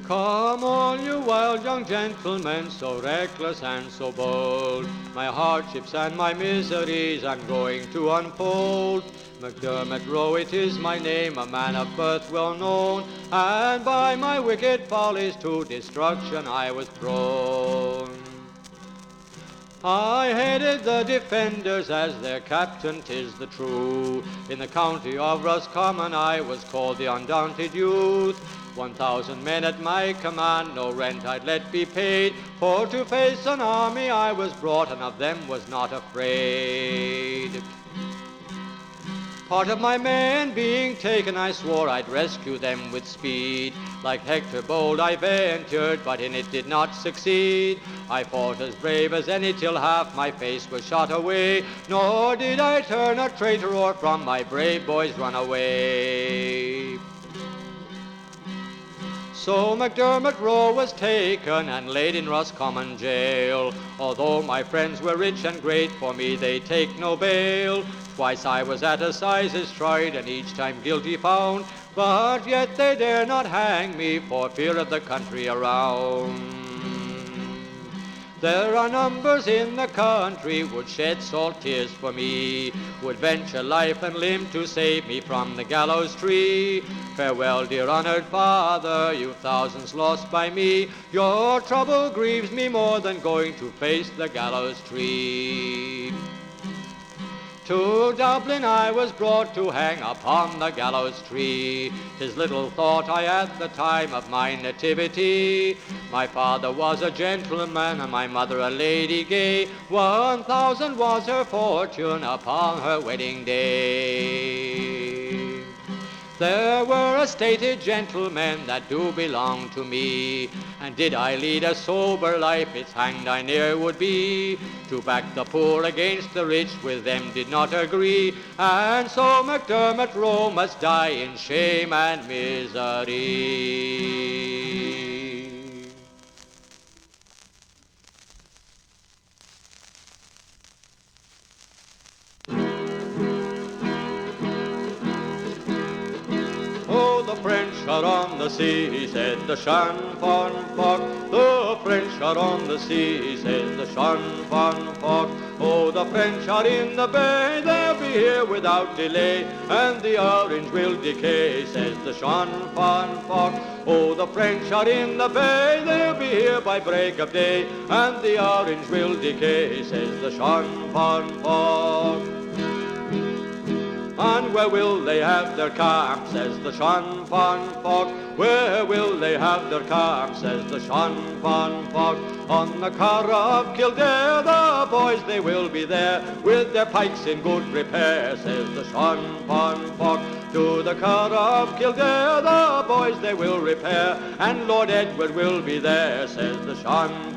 Come all you wild young gentlemen, so reckless and so bold, my hardships and my miseries I'm going to unfold. McDermott ROE, it is my name, a man of birth well known, and by my wicked follies to destruction I was prone. I headed the defenders as their captain, 'tis the true. In the county of Roscommon I was called the undaunted youth. 1,000 men at my command, no rent I'd let be paid, for to face an army I was brought, and of them was not afraid. Part of my men being taken, I swore I'd rescue them with speed. Like Hector bold I ventured, but in it did not succeed. I fought as brave as any till half my face was shot away, nor did I turn a traitor or from my brave boys run away. So McDermott ROE was taken and laid in Roscommon jail. Although my friends were rich and great, for me they take no bail. Twice I was at assizes tried, and each time guilty found, but yet they dare not hang me for fear of the country around. There are numbers in the country would shed salt tears for me, would venture life and limb to save me from the gallows tree. Farewell, dear honored father, you thousands lost by me. Your trouble grieves me more than going to face the gallows tree. To Dublin I was brought to hang upon the gallows tree. 'Tis little thought I at the time of my nativity. My father was a gentleman and my mother a lady gay. 1,000 was her fortune upon her wedding day. There were estated gentlemen that do belong to me, and did I lead a sober life, it's hanged I ne'er would be. To back the poor against the rich with them did not agree, and so McDermott ROE must die in shame and misery. Oh, the French are on the sea, said the SHAN. The French are on the sea, says the SHAN. Oh, the French are in the bay, they'll be here without delay, and the orange will decay, says the SHAN. Oh, the French are in the bay, they'll be here by break of day, and the orange will decay, says the SHAN. And where will they have their camp, says the SHAN. Where will they have their camp, says the SHAN. On the Cara of Kildare, the boys they will be there, with their pikes in good repair, says the SHAN. To the Cara of Kildare, the boys they will repair, and Lord Edward will be there, says the SHAN.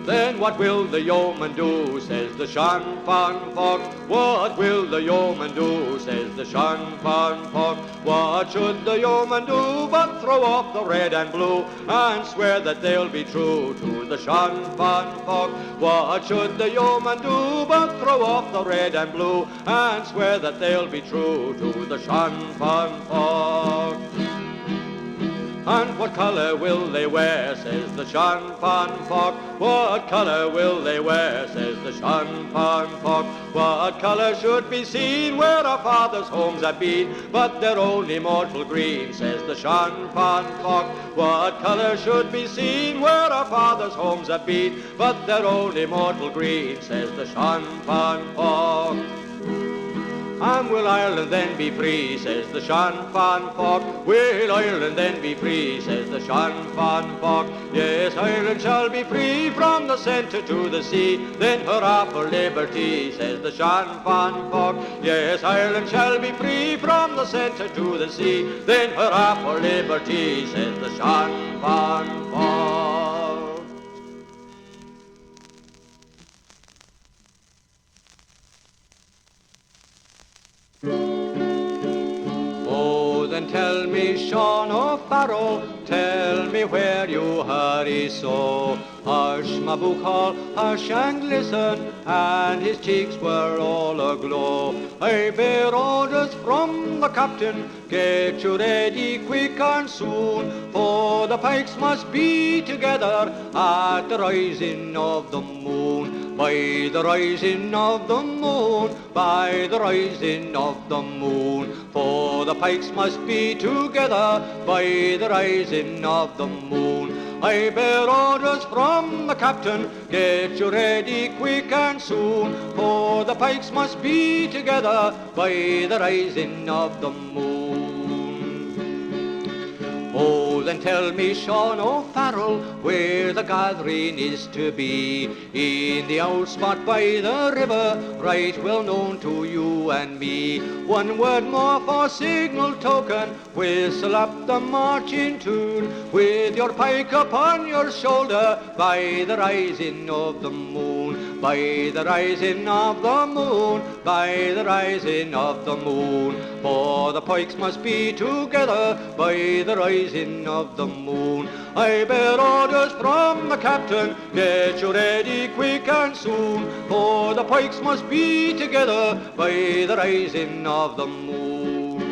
Then what will the yeoman do, says the SHAN. What will the yeoman do, says the SHAN. What should the yeoman do but throw off the red and blue, and swear that they'll be true to the SHAN. What should the yeoman do but throw off the red and blue, and swear that they'll be true to the SHAN. And what colour will they wear, says the SHAN. What colour will they wear, says the SHAN. What colour should be seen where our fathers' homes have been, but they're only mortal green, says the SHAN. What colour should be seen where our fathers' homes have been, but they're only mortal green, says the SHAN. And will Ireland then be free, says the SHAN. Will Ireland then be free, says the SHAN. Yes, Ireland shall be free from the centre to the sea, then hurrah for liberty, says the SHAN. Yes, Ireland shall be free from the centre to the sea, then hurrah for liberty, says the SHAN. Oh, then tell me, Sean O'Farrow, tell me where you hurry so. Hush, my book hall, hush and listen, and his cheeks were all aglow. I bear orders from the captain, get you ready quick and soon, for the pikes must be together at the rising of the moon. By the rising of the moon, by the rising of the moon, for the pikes must be together by the rising of the moon. I bear orders from the captain, get you ready quick and soon, for the pikes must be together by the rising of the moon. Oh, then tell me, Sean O'Farrell, where the gathering is to be. In the old spot by the river, right well known to you and me. One word more for signal token, whistle up the marching tune, with your pike upon your shoulder, by the rising of the moon, by the rising of the moon, by the rising of the moon. For the pikes must be together by the rising of the moon. I bear orders from the captain, get you ready quick and soon, for the pikes must be together by the rising of the moon.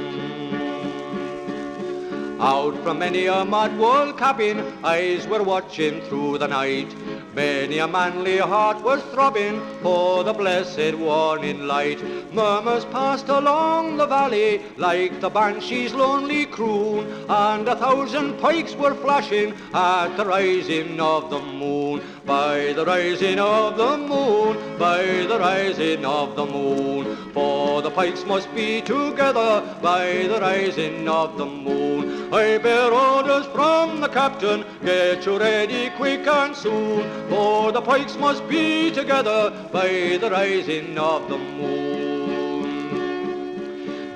Out from many a mud wall cabin, eyes were watching through the night. Many a manly heart was throbbing for the blessed warning light. Murmurs passed along the valley like the banshee's lonely croon, and 1,000 pikes were flashing at the rising of the moon. By the rising of the moon, by the rising of the moon, for the pikes must be together by the rising of the moon. I bear orders from the captain, get you ready quick and soon, for the pikes must be together by the rising of the moon.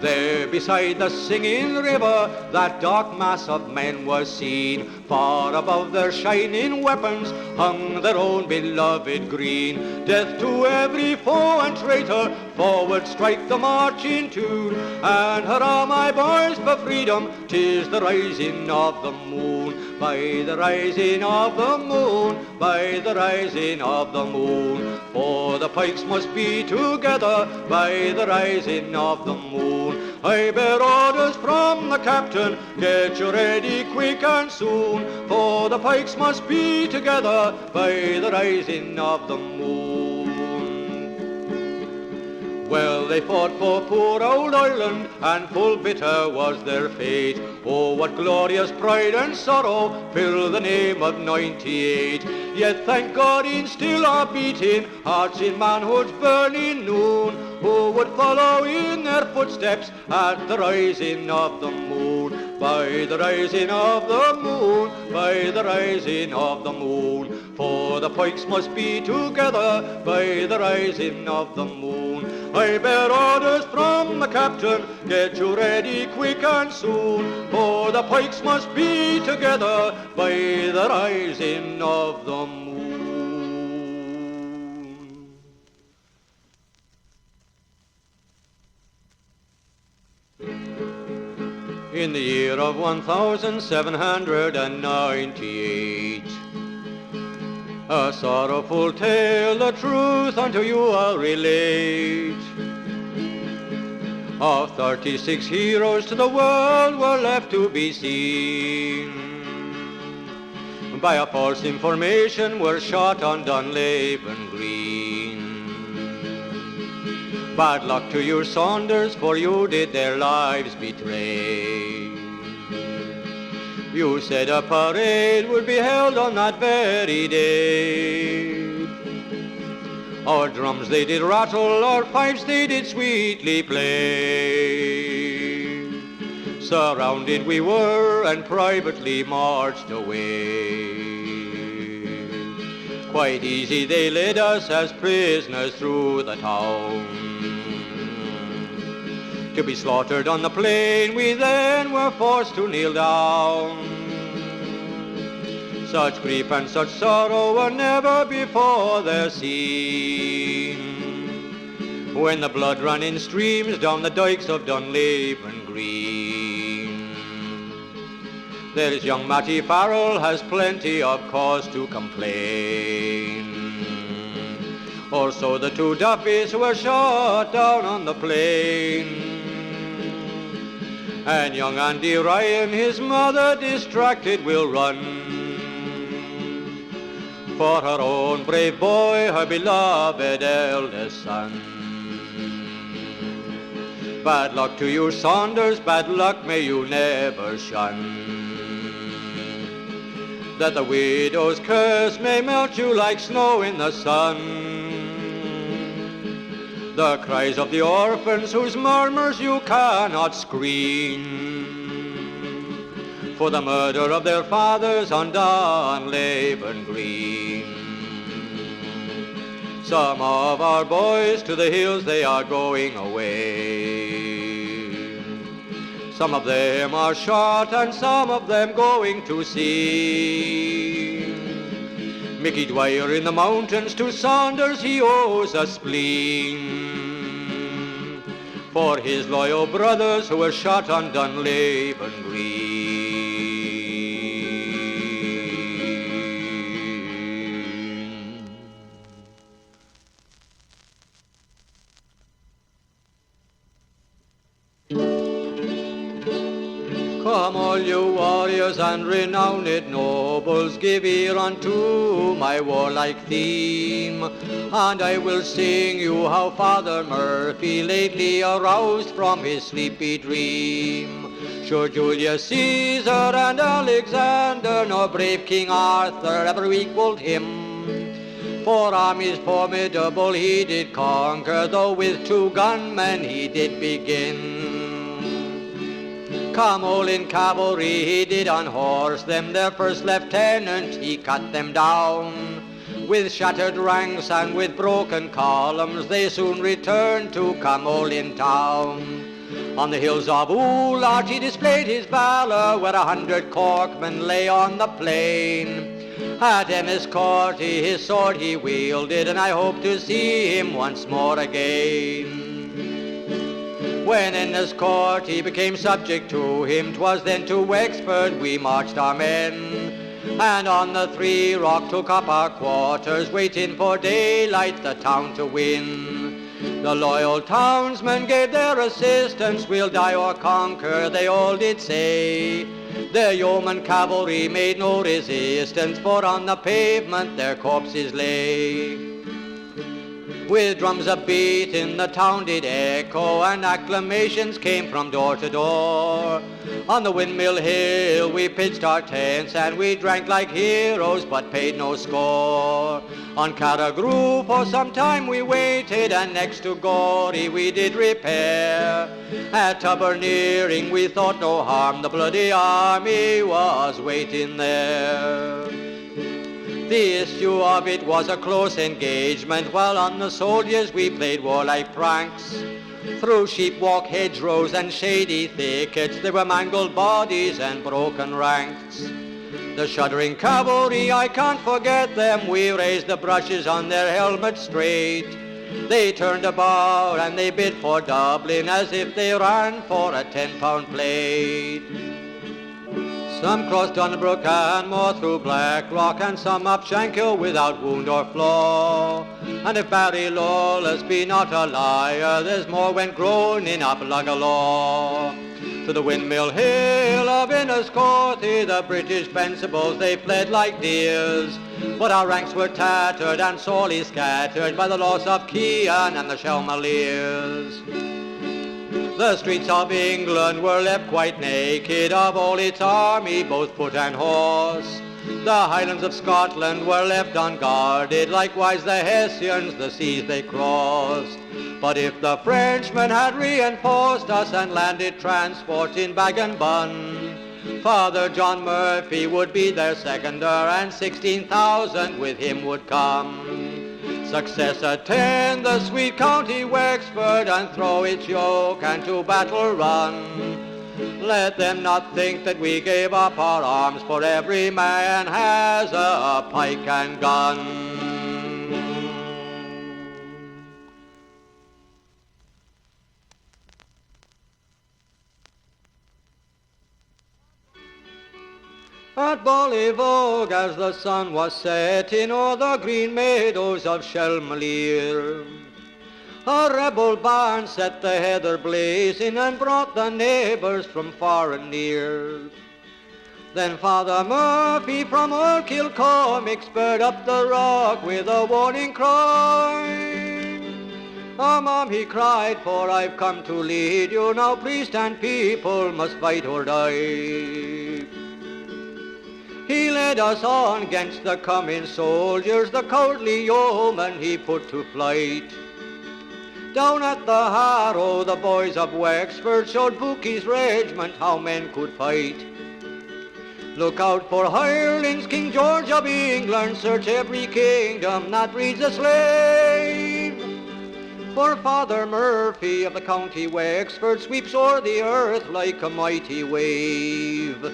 There beside the singing river, that dark mass of men was seen. Far above their shining weapons hung their own beloved green. Death to every foe and traitor, forward strike the marching tune, and hurrah my boys for freedom, 'tis the rising of the moon. By the rising of the moon, by the rising of the moon, for the pikes must be together by the rising of the moon. I bear orders from the captain, get you ready quick and soon, for the pikes must be together by the rising of the moon. Well, they fought for poor old Ireland, and full bitter was their fate. Oh, what glorious pride and sorrow fill the name of 98. Yet thank God in still our beating hearts in manhood's burning noon, who would follow in their footsteps at the rising of the moon. By the rising of the moon, by the rising of the moon, for the pikes must be together by the rising of the moon. I bear orders from the captain, get you ready quick and soon, for the pikes must be together by the rising of the moon. In the year of 1798, a sorrowful tale, the truth unto you I'll relate. Of 36 heroes to the world were left to be seen. By a false information were shot on Dunlavin Green. Bad luck to you, Saunders, for you did their lives betray. You said a parade would be held on that very day. Our drums they did rattle, our pipes they did sweetly play. Surrounded we were and privately marched away. Quite easy they led us as prisoners through the town, to be slaughtered on the plain. We then were forced to kneel down. Such grief and such sorrow were never before there seen, when the blood ran in streams down the dykes of Dunlavin Green. There's young Matty Farrell has plenty of cause to complain. Also the two Duffys who were shot down on the plain. And young Andy Ryan, his mother distracted will run for her own brave boy, her beloved eldest son. Bad luck to you, Saunders, bad luck may you never shun. That the widow's curse may melt you like snow in the sun. The cries of the orphans whose murmurs you cannot screen, for the murder of their fathers on Dunlavin Green. Some of our boys to the hills they are going away. Some of them are shot and some of them going to sea. Mickey Dwyer in the mountains, to Saunders he owes a spleen for his loyal brothers who were shot on Dunlavin Green. Come all you warriors and renowned nobles, give ear unto my warlike theme, and I will sing you how Father Murphy lately aroused from his sleepy dream. Sure Julius Caesar and Alexander, nor brave King Arthur ever equaled him. For armies formidable he did conquer, though with 2 gunmen he did begin. Come all in cavalry he did unhorse them, their first lieutenant he cut them down. With shattered ranks and with broken columns they soon returned to Camolin town. On the hills of Oulart he displayed his valor, where 100 Corkmen lay on the plain. At Enniscorthy his sword he wielded, and I hope to see him once more again. When Enniscorthy became subject to him, 'twas then to Wexford we marched our men, and on the 3 Rock took up our quarters, waiting for daylight the town to win. The loyal townsmen gave their assistance, we'll die or conquer, they all did say. Their yeoman cavalry made no resistance, for on the pavement their corpses lay. With drums a-beating the town did echo, and acclamations came from door to door. On the Windmill Hill we pitched our tents, and we drank like heroes but paid no score. On Carragrue for some time we waited, and next to Gorey we did repair. At Tuberneering we thought no harm, the bloody army was waiting there. The issue of it was a close engagement, while on the soldiers we played warlike pranks. Through sheepwalk hedgerows and shady thickets there were mangled bodies and broken ranks. The shuddering cavalry, I can't forget them, we raised the brushes on their helmets straight. They turned about and they bid for Dublin as if they ran for a 10-pound plate. Some crossed Dunnbrook and more through Blackrock, and some up Shankill without wound or flaw. And if Barry Lawless be not a liar, there's more went groaning up Lugalaw. To the Windmill Hill of Enniscorthy the British fencibles they fled like deers, but our ranks were tattered and sorely scattered by the loss of Kean and the Shelmaliers. The streets of England were left quite naked of all its army, both foot and horse. The highlands of Scotland were left unguarded, likewise the Hessians the seas they crossed. But if the Frenchmen had reinforced us and landed transport in Bag and Bun, Father John Murphy would be their seconder, and 16,000 with him would come. Success attend the sweet county Wexford, and throw its yoke and to battle run. Let them not think that we gave up our arms, for every man has a pike and gun. At Ballyvogue, as the sun was setting o'er the green meadows of Shelmalier, a rebel band set the heather blazing and brought the neighbours from far and near. Then Father Murphy from old Kilcomick spurred up the rock with a warning cry. Mom, he cried, for I've come to lead you. Now priest and people must fight or die. He led us on against the coming soldiers, the cowardly yeomen he put to flight. Down at the Harrow, the boys of Wexford showed Bookie's regiment how men could fight. Look out for hirelings, King George of England, search every kingdom that breeds a slave. For Father Murphy of the county Wexford sweeps o'er the earth like a mighty wave.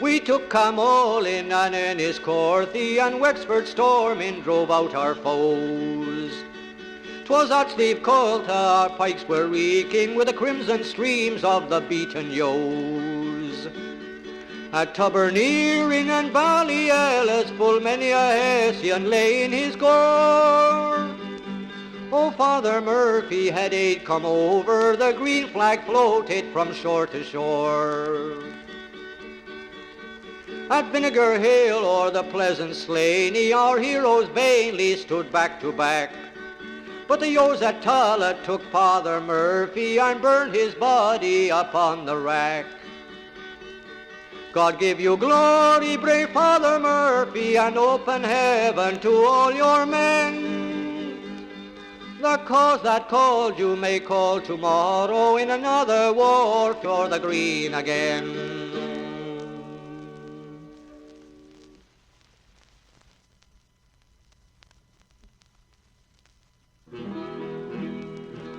We took Camolin and Enniscorthy, and Wexford storming drove out our foes. 'Twas at Steve Colta our pikes were reeking with the crimson streams of the beaten yos. At Tuberneering and Ballyellis full many a Hessian lay in his gore. Oh, Father Murphy had aid come over, the green flag floated from shore to shore. At Vinegar Hill or the pleasant Slaney, our heroes vainly stood back to back. But the yos at Tulla took Father Murphy and burned his body upon the rack. God give you glory, brave Father Murphy, and open heaven to all your men. The cause that called you may call tomorrow in another war for the green again.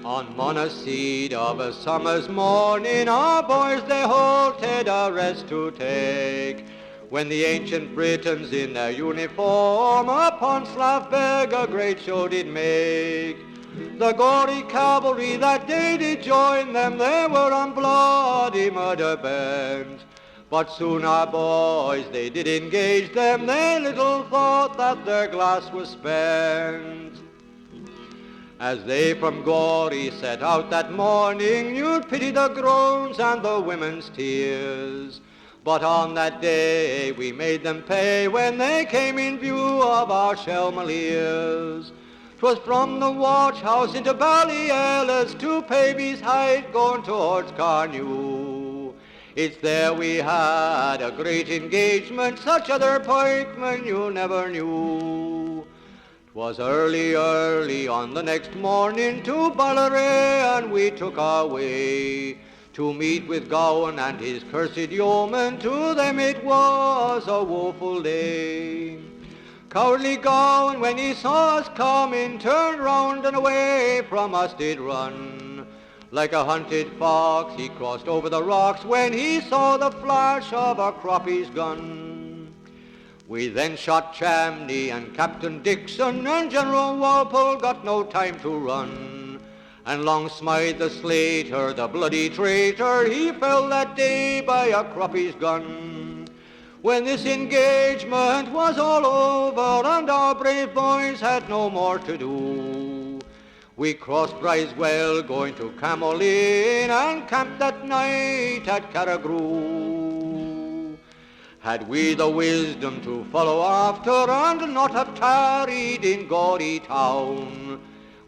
On Monaseed of a summer's morning, our boys they halted a rest to take, when the ancient Britons in their uniform upon Slavbeg a great show did make. The gory cavalry that day did join them, they were on bloody murder bent. But soon our boys they did engage them, they little thought that their glass was spent. As they from Gorey set out that morning, you'd pity the groans and the women's tears. But on that day we made them pay when they came in view of our Shelmaliers. 'Twas from the watch house into Ballyellis to Pavy's Height going towards Carnew. It's there we had a great engagement, such other pikemen you never knew. 'Twas early on the next morning to Ballary, and we took our way to meet with Gowan and his cursed yeomen. To them it was a woeful day. Cowardly Gowan, when he saw us coming, turned round and away from us did run. Like a hunted fox he crossed over the rocks when he saw the flash of a Croppy's gun. We then shot Chamney and Captain Dixon, and General Walpole got no time to run. And Long Smythe the Slater, the bloody traitor, he fell that day by a Croppy's gun. When this engagement was all over and our brave boys had no more to do, we crossed Brisewell going to Camolin and camped that night at Carragrew. Had we the wisdom to follow after and not have tarried in Gorey town,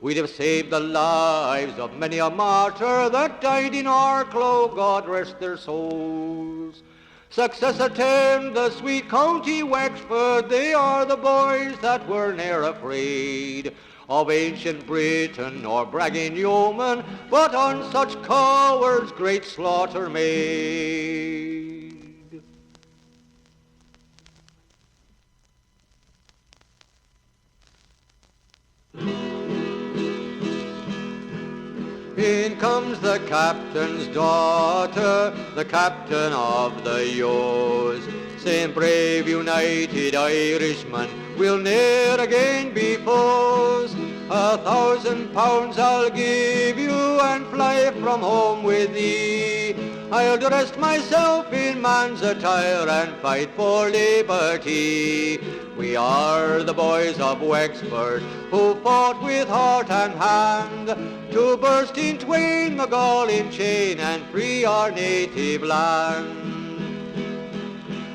we'd have saved the lives of many a martyr that died in Arklow, God rest their souls. Success attend the sweet county Wexford, they are the boys that were ne'er afraid of ancient Britain or bragging yeomen, but on such cowards great slaughter made. In comes the captain's daughter, the captain of the Yos, saying, brave united Irishmen, we'll ne'er again be foes. £1,000 I'll give you and fly from home with thee. I'll dress myself in man's attire and fight for liberty. We are the boys of Wexford who fought with heart and hand to burst in twain the galling chain and free our native land.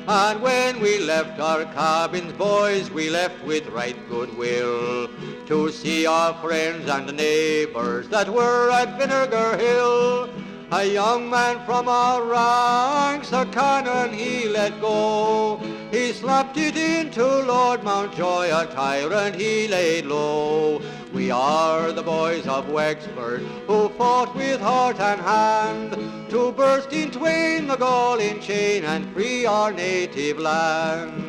And when we left our cabins, boys, we left with right goodwill to see our friends and neighbours that were at Vinegar Hill. A young man from our ranks, a cannon he let go. He slapped it into Lord Mountjoy, a tyrant he laid low. We are the boys of Wexford who fought with heart and hand to burst in twain the galling chain and free our native land.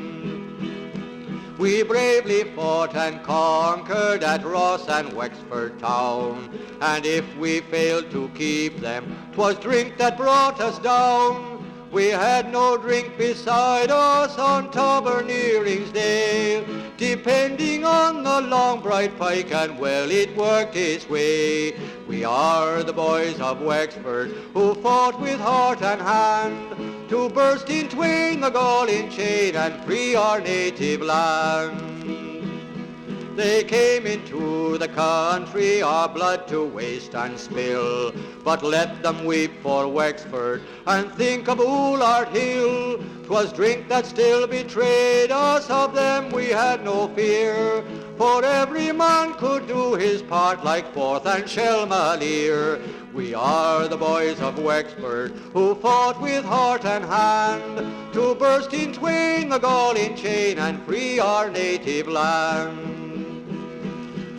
We bravely fought and conquered at Ross and Wexford town, and if we failed to keep them, 'twas drink that brought us down. We had no drink beside us on Taberneering's Day, depending on the long bright pike, and well it worked its way. We are the boys of Wexford who fought with heart and hand to burst in twain the galling chain and free our native land. They came into the country our blood to waste and spill, but let them weep for Wexford and think of Oulart Hill. 'Twas drink that still betrayed us, of them we had no fear, for every man could do his part like Forth and Shelmalier. We are the boys of Wexford who fought with heart and hand to burst in twain the galling chain and free our native land.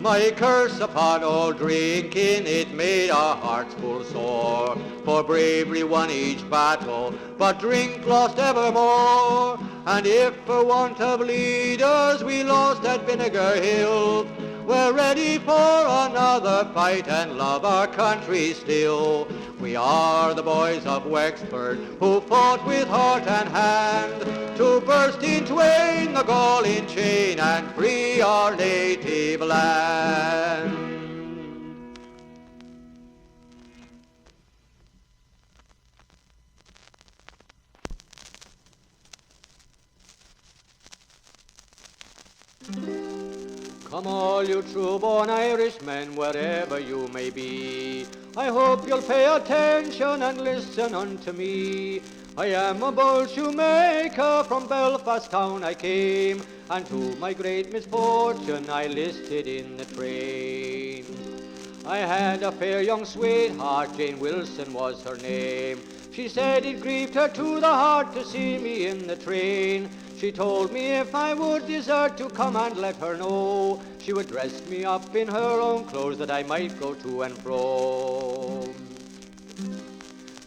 My curse upon all drinking, it made our hearts full sore, for bravery won each battle, but drink lost evermore. And if for want of leaders we lost at Vinegar Hill, we're ready for another fight and love our country still. We are the boys of Wexford who fought with heart and hand to burst in twain the galling chain and free our native land. Come all you true-born Irishmen, wherever you may be, I hope you'll pay attention and listen unto me. I am a bold shoemaker, from Belfast town I came, and to my great misfortune I listed in the train. I had a fair young sweetheart, Jane Wilson was her name. She said it grieved her to the heart to see me in the train. She told me if I would desert to come and let her know, she would dress me up in her own clothes that I might go to and fro.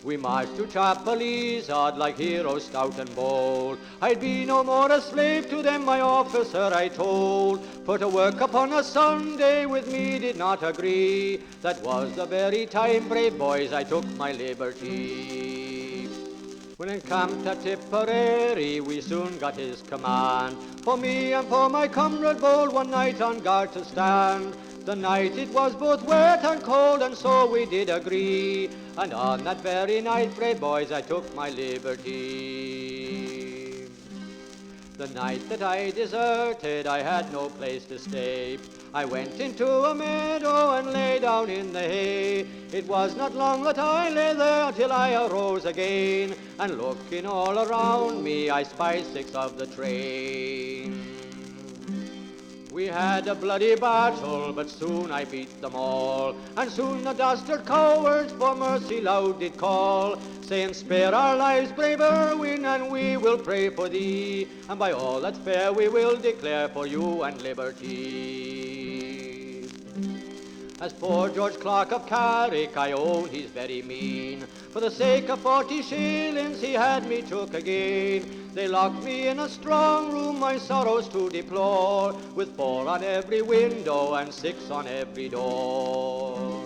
We marched to Chapelizod like heroes stout and bold. I'd be no more a slave to them, my officer I told. For to work upon a Sunday with me did not agree. That was the very time, brave boys, I took my liberty. When encamped at Tipperary, we soon got his command. For me and for my comrade bold, one night on guard to stand. The night it was both wet and cold, and so we did agree. And on that very night, brave boys, I took my liberty. The night that I deserted, I had no place to stay. I went into a meadow and lay down in the hay. It was not long that I lay there till I arose again, and looking all around me, I spied 6 of the train. We had a bloody battle, but soon I beat them all, and soon the dastard cowards for mercy loud did call, saying, spare our lives, brave Erwin, and we will pray for thee, and by all that's fair we will declare for you and liberty. As poor George Clark of Carrick, I own he's very mean. For the sake of 40 shillings he had me took again. They locked me in a strong room, my sorrows to deplore, with 4 on every window and 6 on every door.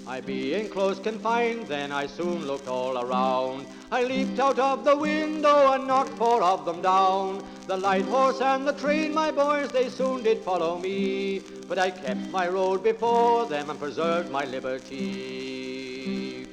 I being close confined then, I soon looked all around. I leaped out of the window and knocked 4 of them down. The light horse and the train, my boys, they soon did follow me, but I kept my road before them and preserved my liberty.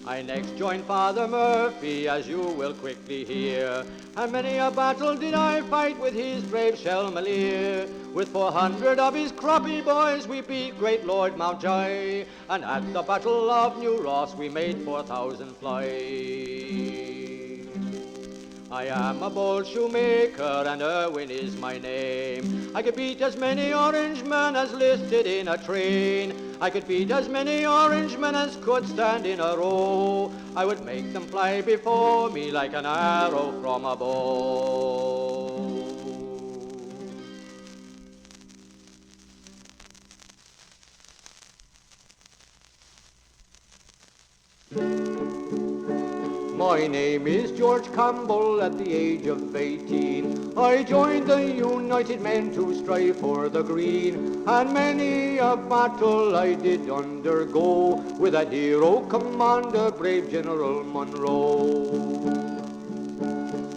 I next joined Father Murphy, as you will quickly hear, and many a battle did I fight with his brave Shelmalier. With 400 of his Croppy boys we beat great Lord Mountjoy, and at the Battle of New Ross we made 4,000 fly. I am a bold shoemaker, and Irwin is my name. I could beat as many Orangemen as listed in a train. I could beat as many Orangemen as could stand in a row. I would make them fly before me like an arrow from a bow. My name is George Campbell. At the age of 18 I joined the United Men to strive for the green, and many a battle I did undergo with that hero commander, brave General Munro.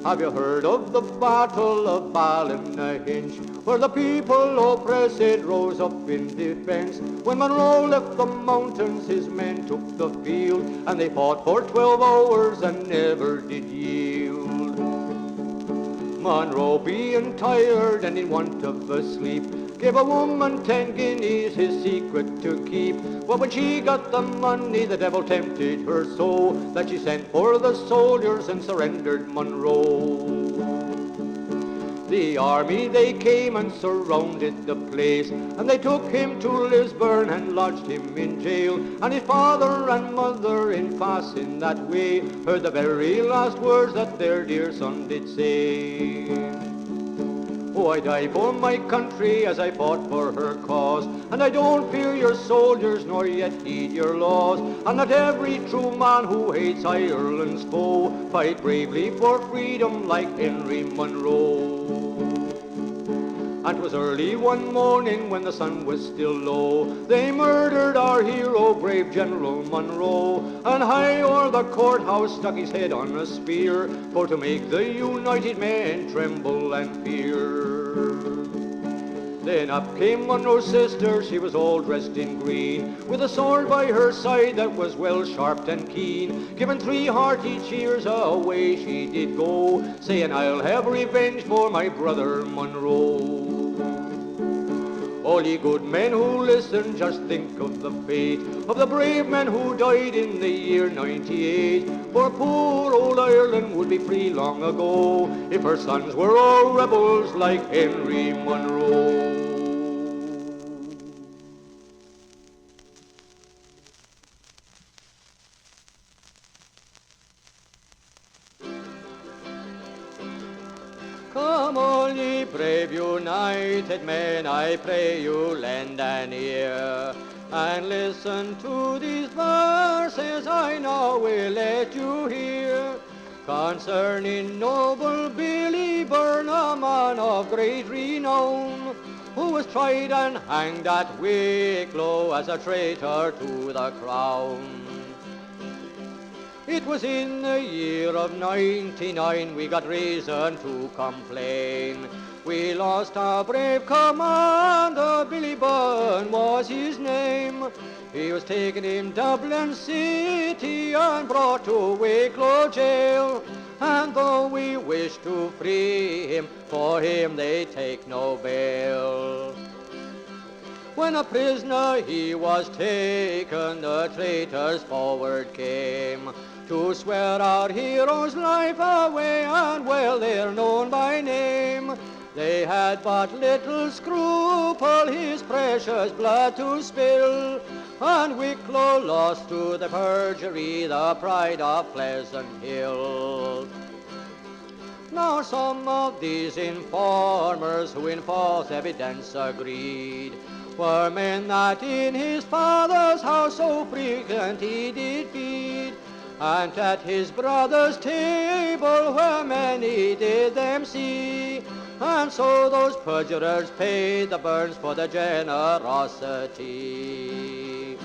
Have you heard of the Battle of Ballynahinch, where the people oppressed rose up in defence? When Munro left the mountains, his men took the field, and they fought for 12 hours and never did yield. Munro, being tired and in want of a sleep, gave a woman 10 guineas, his secret to keep. But when she got the money, the devil tempted her so that she sent for the soldiers and surrendered Munro. The army, they came and surrounded the place, and they took him to Lisburn and lodged him in jail. And his father and mother, in passing that way, heard the very last words that their dear son did say. Oh, I die for my country as I fought for her cause, and I don't fear your soldiers nor yet heed your laws. And not every true man who hates Ireland's foe fight bravely for freedom like Henry Munro. And 'twas early one morning when the sun was still low, they murdered our hero, brave General Munro, and high o'er the courthouse stuck his head on a spear, for to make the United Men tremble and fear. Then up came Munro's sister, she was all dressed in green, with a sword by her side that was well sharped and keen. Giving 3 hearty cheers, away she did go, saying, I'll have revenge for my brother Munro. All ye good men who listen, just think of the fate of the brave men who died in the year 98. For poor old Ireland would be free long ago if her sons were all rebels like Henry Munro. Come all ye brave United Men, I pray you lend an ear, and listen to these verses I now will let you hear, concerning noble Billy Byrne, a man of great renown, who was tried and hanged at Wicklow as a traitor to the crown. It was in the year of 99 we got reason to complain. We lost our brave commander, Billy Byrne was his name. He was taken in Dublin City and brought to Wicklow jail. And though we wish to free him, for him they take no bail. When a prisoner he was taken, the traitors forward came to swear our hero's life away, and well they're known by name. They had but little scruple his precious blood to spill, and Wicklow lost to the perjury the pride of Pleasant Hill. Now some of these informers who in false evidence agreed were men that in his father's house so frequent he did feed, and at his brother's table where many did them see. And so those perjurers paid the Byrnes for their generosity.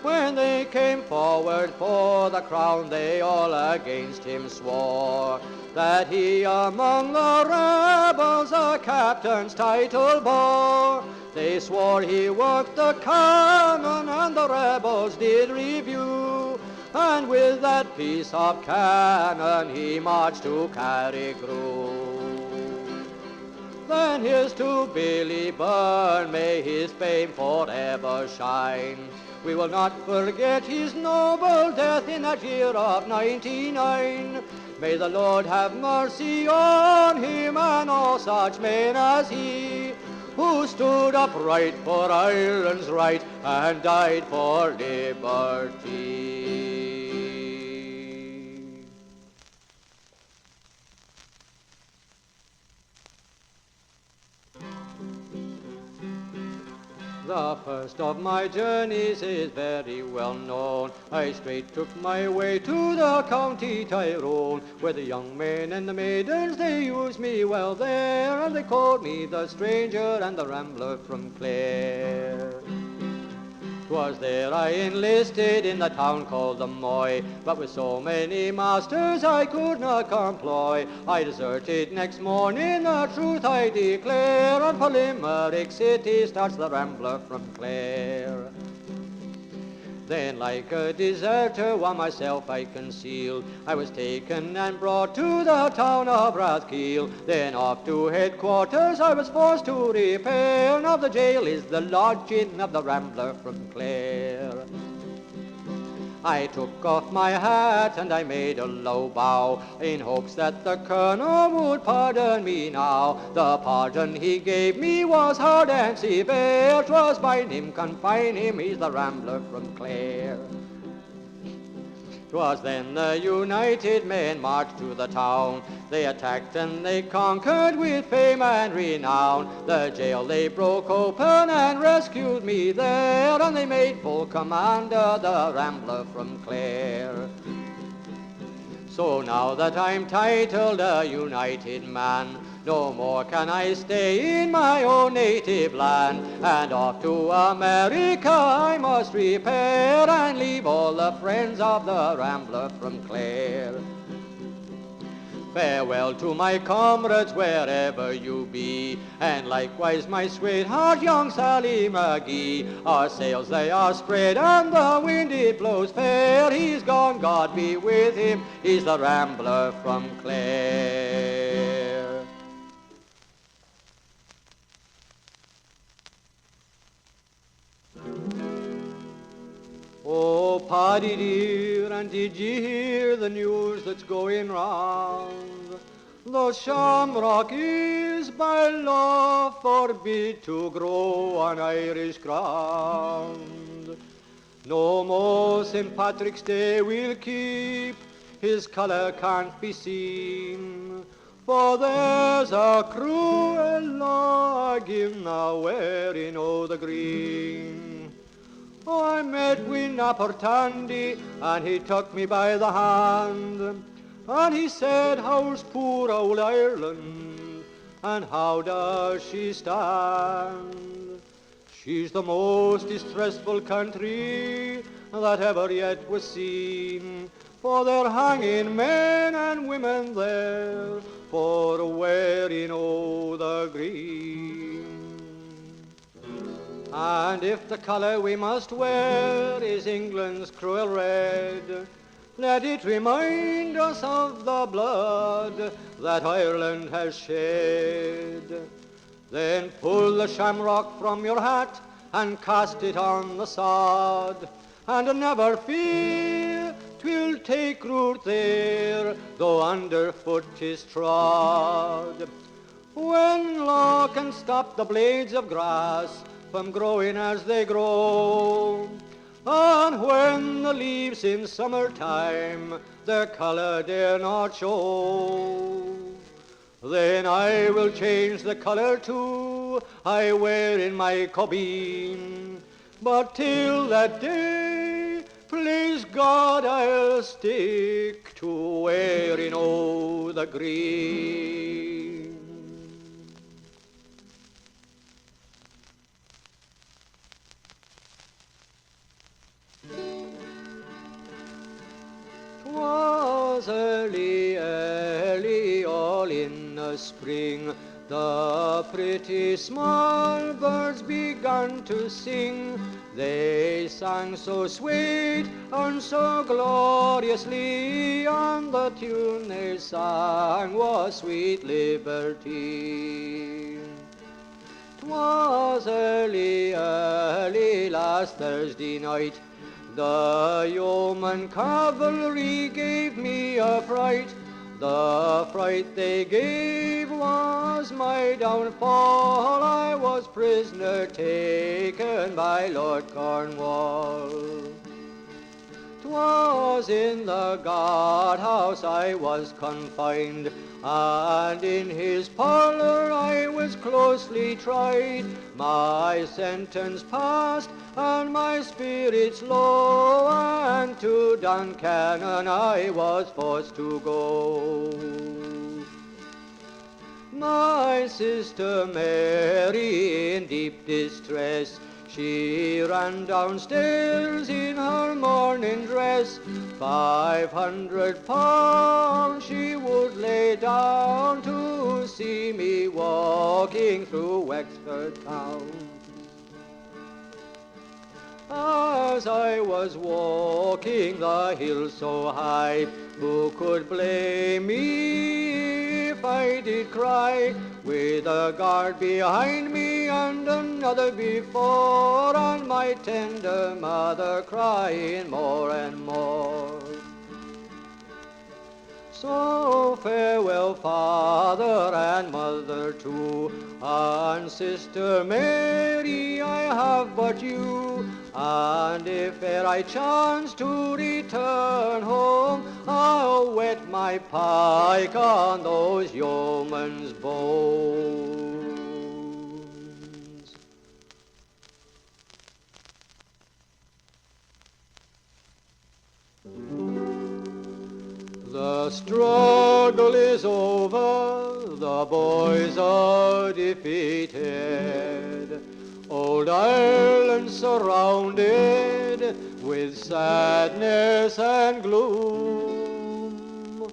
When they came forward for the crown, they all against him swore that he among the rebels a captain's title bore. They swore he worked the cannon and the rebels did review, and with that piece of cannon he marched to Carrigrue. Then here's to Billy Byrne, may his fame forever shine. We will not forget his noble death in that year of 99. May the Lord have mercy on him and all such men as he, who stood upright for Ireland's right and died for liberty. The first of my journeys is very well known. I straight took my way to the county Tyrone, where the young men and the maidens, they used me well there, and they called me the stranger and the rambler from Clare. 'Twas there I enlisted in the town called the Moy, but with so many masters I could not comploy. I deserted next morning, the truth I declare, and for Limerick city starts the rambler from Clare. Then like a deserter while myself I concealed, I was taken and brought to the town of Rathkeil. Then off to headquarters I was forced to repair. Now the jail is the lodging of the rambler from Clare. I took off my hat and I made a low bow, in hopes that the colonel would pardon me now. The pardon he gave me was hard and severe. 'Twas bind him, confine him, he's the rambler from Clare. 'Twas then the united men marched to the town. They attacked and they conquered with fame and renown. The jail they broke open and rescued me there, and they made full commander the rambler from Clare. So now that I'm titled a united man, no more can I stay in my own native land, and off to America I must repair, and leave all the friends of the rambler from Clare. Farewell to my comrades wherever you be, and likewise my sweetheart young Sally McGee. Our sails they are spread and the wind it blows fair. He's gone, God be with him, he's the rambler from Clare. Oh, Paddy dear, and did ye hear the news that's going round? The shamrock is by law forbid to grow on Irish ground. No more St. Patrick's Day we'll keep, his colour can't be seen, for there's a cruel law agin the wearing o' the green. Oh, I met with Napper Tandy, and he took me by the hand, and he said, how's poor old Ireland, and how does she stand? She's the most distressful country that ever yet was seen, for they're hanging men and women there for wearing o' the green. And if the colour we must wear is England's cruel red, let it remind us of the blood that Ireland has shed. Then pull the shamrock from your hat and cast it on the sod, and never fear 'twill take root there, though underfoot 'tis trod. When law can stop the blades of grass from growing as they grow, and when the leaves in summertime their colour dare not show, then I will change the colour too I wear in my cobbeen. But till that day, please God, I'll stick to wearing o' the green. 'Twas early, early, all in the spring, the pretty small birds began began to sing. They sang so sweet and so gloriously, and the tune they sang was Sweet Liberty. 'Twas early, early last Thursday night, the yeoman cavalry gave me a fright. The fright they gave was my downfall. I was prisoner taken by Lord Cornwall. 'Twas in the guardhouse I was confined, and in his parlour I was closely tried. My sentence passed, and my spirits low, and to Duncannon I was forced to go. My sister Mary in deep distress, she ran downstairs in her morning dress. 500 pounds she would lay down to see me walking through Wexford town. As I was walking the hill so high, who could blame me if I did cry? With a guard behind me and another before, and my tender mother crying more and more. So farewell, father and mother too, and sister Mary, I have but you. And if e'er I chance to return home, I'll wet my pike on those yeomen's bones. The struggle is over, the boys are defeated. Old Ireland surrounded with sadness and gloom.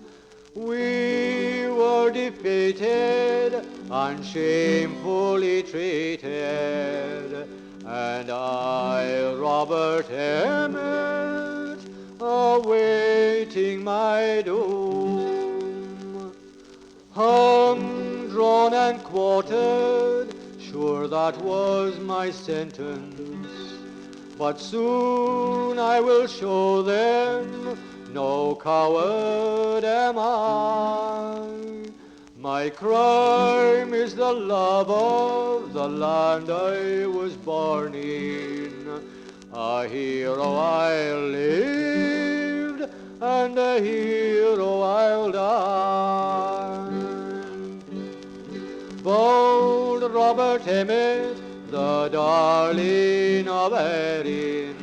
We were defeated and shamefully treated, and I, Robert Emmet, awaiting my doom. Hung, drawn and quartered, sure that was my sentence, but soon I will show them no coward am I. My crime is the love of the land I was born in. A hero I lived, and a hero I'll die. Bold Robert Emmet, the darling of Erin.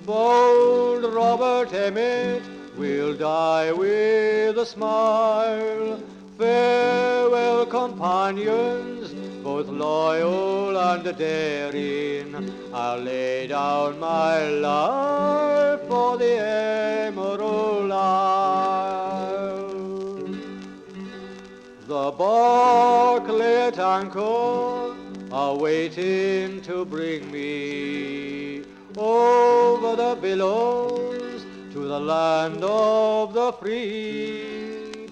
Bold Robert Emmet will die with a smile. Farewell, companions, both loyal and daring. I'll lay down my life for the Emerald Isle. The bark lay at anchor, awaiting to bring me over the billows to the land of the free.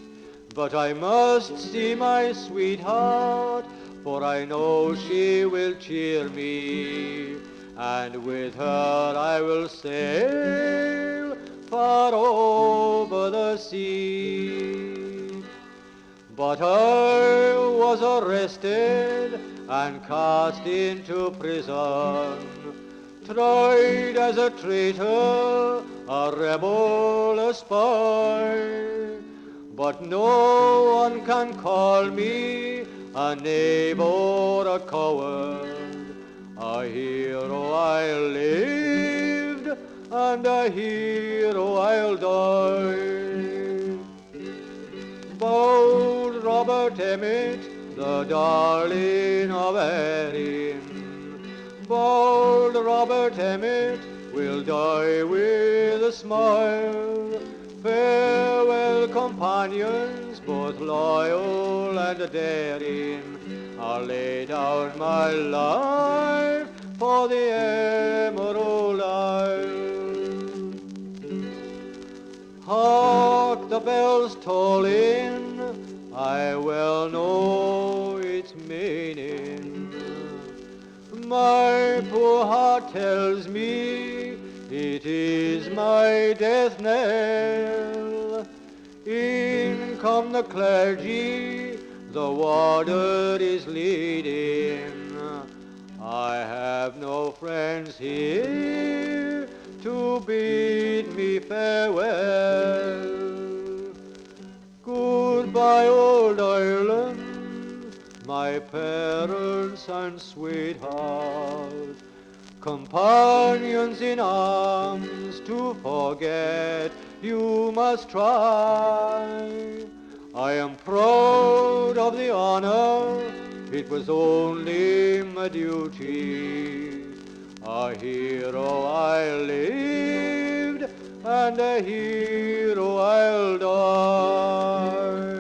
But I must see my sweetheart, for I know she will cheer me, and with her I will sail far over the sea. But I was arrested and cast into prison, tried as a traitor, a rebel, a spy. But no one can call me a knave or a coward. A hero I lived, and a hero I'll die. Bold Robert Emmet, the darling of Erin. Bold Robert Emmet will die with a smile. Farewell, companions, both loyal and daring. I'll lay down my life for the Emerald Isle. Hark the bells tolling, I well know its meaning. My poor heart tells me it is my death knell. In come the clergy, the water is leading. I have no friends here to bid me farewell. Goodbye, old Ireland, my parents and sweetheart, companions in arms, to forget you must try. I am proud of the honor, it was only my duty. A hero I lived, and a hero I'll die.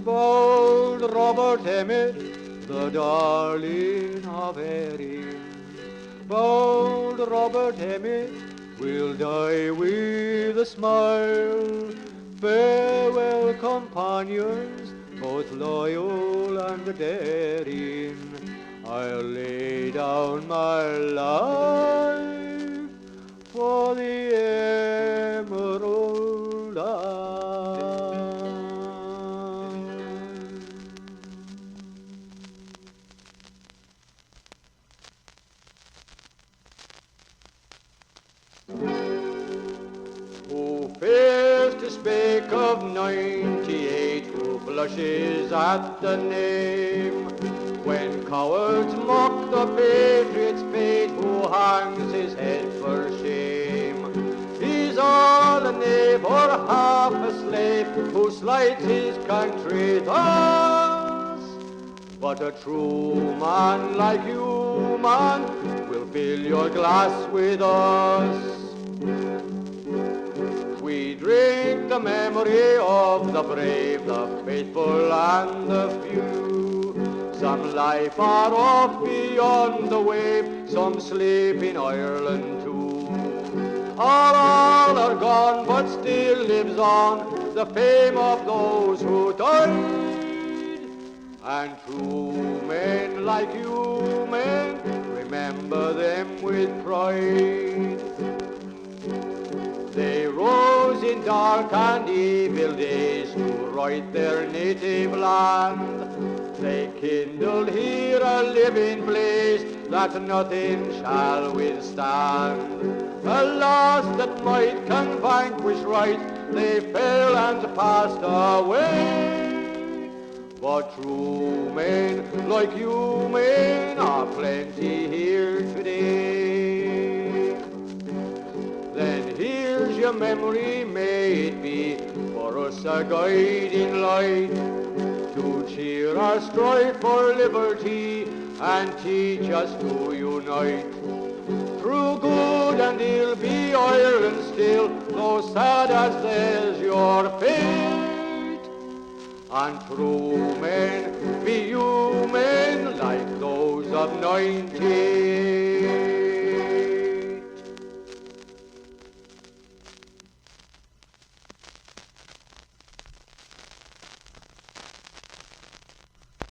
Bold Robert Emmet, the darling of Erin, bold Robert Emmet will die with a smile. Farewell, companions, both loyal and daring. I'll lay down my life for the Emerald Isle. Who fears to speak of 98, who blushes at the name? When cowards mock the patriot's fate, who hangs his head for shame? He's all a knave or half a slave, who slights his country thus. But a true man like you, man, will fill your glass with us. We drink the memory of the brave, the faithful and the few. Some lie far off beyond the wave, some sleep in Ireland too. All are gone, but still lives on the fame of those who died. And true men like you, men, remember them with pride. They rose in dark and evil days to right their native land. They kindled here a living blaze that nothing shall withstand. Alas, that might can vanquish right, they fell and passed away. But true men like you, men, are plenty here today. Then here's your memory, may it be for us a guiding light, to cheer our strife for liberty and teach us to unite. Through good and ill be Ireland still, though sad as there's your fate. And true men be you men like those of 98.